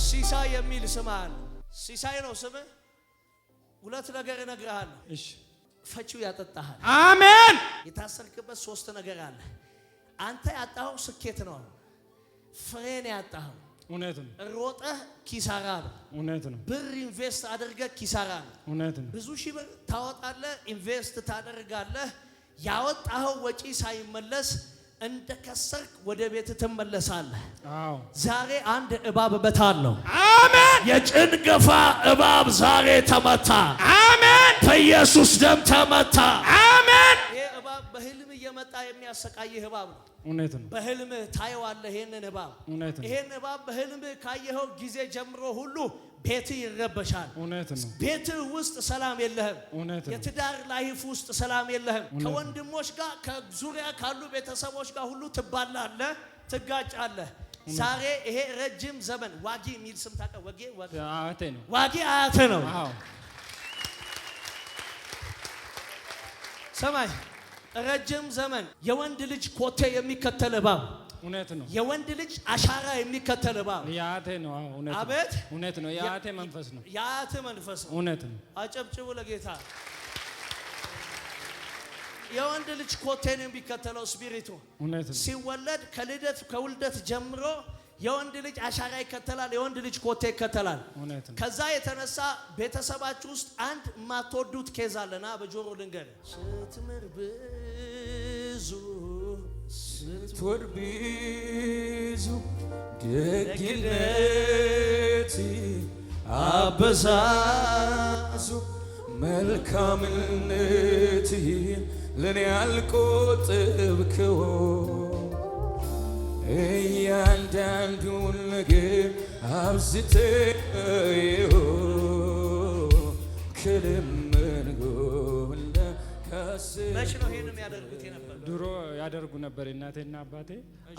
ሲሳይ የሚል ስም አለ። ሲሳይ ነው ስምህ። ሁለት ነገር እነግርሃለሁ። እሺ ፈቺው ያጠጣሃል። አሜን። የታሰርክበት ሶስት ነገር አለ። አንተ ያጣኸው ስኬት ነው። ፍሬን ያጣኸው እውነት ነው። ሮጠህ ኪሳራ ነው። እውነት ነው። ብር ኢንቨስት አድርገህ ኪሳራ ነው። እውነት ነው። ብዙ ሺህ ብር ታወጣለህ፣ ኢንቨስት ታደርጋለህ። ያወጣኸው ወጪ ሳይመለስ እንደ ከሰርክ ወደ ቤት ትመለሳለህ። አዎ ዛሬ አንድ እባብ እመታለሁ። አሜን። የጭንገፋ እባብ ዛሬ ተመታ። አሜን። በኢየሱስ ደም ተመታ። አሜን። ይሄ እባብ በህልም እየመጣ የሚያሰቃይህ እባብ ነው። እውነት ነው። በህልም ታየዋለህ ይሄንን እባብ። ይሄን እባብ በህልም ካየኸው ጊዜ ጀምሮ ሁሉ ቤት ይረበሻል። እውነት ነው። ቤት ውስጥ ሰላም የለህም። የትዳር ላይፍ ውስጥ ሰላም የለህም። ከወንድሞች ጋር ከዙሪያ ካሉ ቤተሰቦች ጋር ሁሉ ትባላለህ፣ ትጋጫለህ። ዛሬ ይሄ ረጅም ዘመን ዋጊ የሚል ስም ታውቃለህ? አያቴ ነው። ዋጊ አያቴ ነው። አዎ ሰማይ ረጅም ዘመን የወንድ ልጅ ኮቴ የሚከተል እባብ። እውነት ነው። የወንድ ልጅ አሻራ የሚከተል እባብ ያቴ ነው። አዎ እውነት ነው። አቤት እውነት ነው። ያቴ መንፈስ ነው። ያቴ መንፈስ ነው። እውነት ነው። አጨብጭቡ ለጌታ። የወንድ ልጅ ኮቴን የሚከተለው ስፒሪቱ ሲወለድ ከውልደት ጀምሮ የወንድ ልጅ አሻራ ይከተላል። የወንድ ልጅ ኮቴ ይከተላል። ከዛ የተነሳ ቤተሰባችሁ ውስጥ አንድ የማትወዱት ኬዝ አለና በጆሮ ልንገር። ስትምር ብዙ ስትወድ ብዙ ደግነት አበዛዙ መልካምነት ለኔ ያልቆጥብከው እያንዳንዱን ነገር አብዝተህ ከለመንጎ መች ነው ይሄንን ያደርጉት የነበር? ድሮ ያደርጉ ነበር። እናቴና አባቴ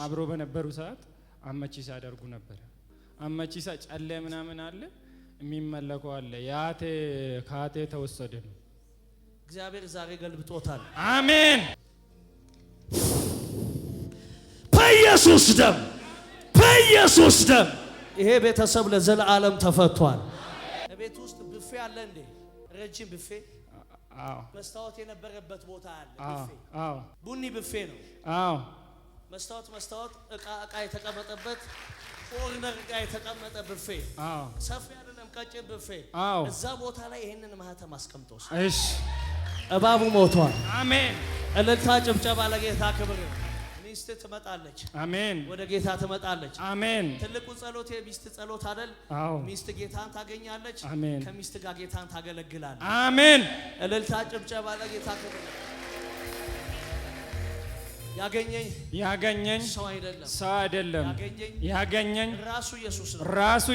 አብሮ በነበሩ ሰዓት አመቺሳ ያደርጉ ነበር። አመቺሳ ጨለ ምናምን አለ የሚመለከው አለ። ያቴ ካቴ ተወሰደ ነው። እግዚአብሔር ዛሬ ገልብጦታል። አሜን። በኢየሱስ ደም፣ በኢየሱስ ደም ይሄ ቤተሰብ ለዘላለም ተፈቷል። ቤት ውስጥ ብፌ አለ እንዴ? ረጅም ብፌ። አዎ። መስታወት የነበረበት ቦታ አለ። ብፌ። አዎ። ቡኒ ብፌ ነው። አዎ። መስታወት እቃ የተቀመጠበት ፎርነር እቃ የተቀመጠ ብፌ። አዎ። ሰፊ አይደለም፣ ቀጭን ብፌ። አዎ። እዛ ቦታ ላይ ይሄንን ማህተም አስቀምጦስ። እሺ። እባቡ ሞቷል። አሜን። እልልታ ጭብጨባ ለጌታ ክብር። ሚስት ትመጣለች። አሜን። ወደ ጌታ ትመጣለች። አሜን። ትልቁ ጸሎት የሚስት ጸሎት አይደል? አዎ። ሚስት ጌታን ታገኛለች። አሜን። ከሚስት ጋር ጌታን ታገለግላለች። አሜን። እልልታ ጭብጨባ ለጌታ ክብር። ያገኘኝ ሰው አይደለም። ያገኘኝ ራሱ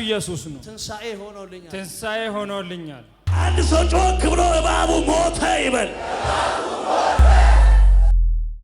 ኢየሱስ ነው። ትንሣኤ ሆኖልኛል። ሆኖልኛል። አንድ ሰው ጮክ ብሎ እባቡ ሞተ ይበል።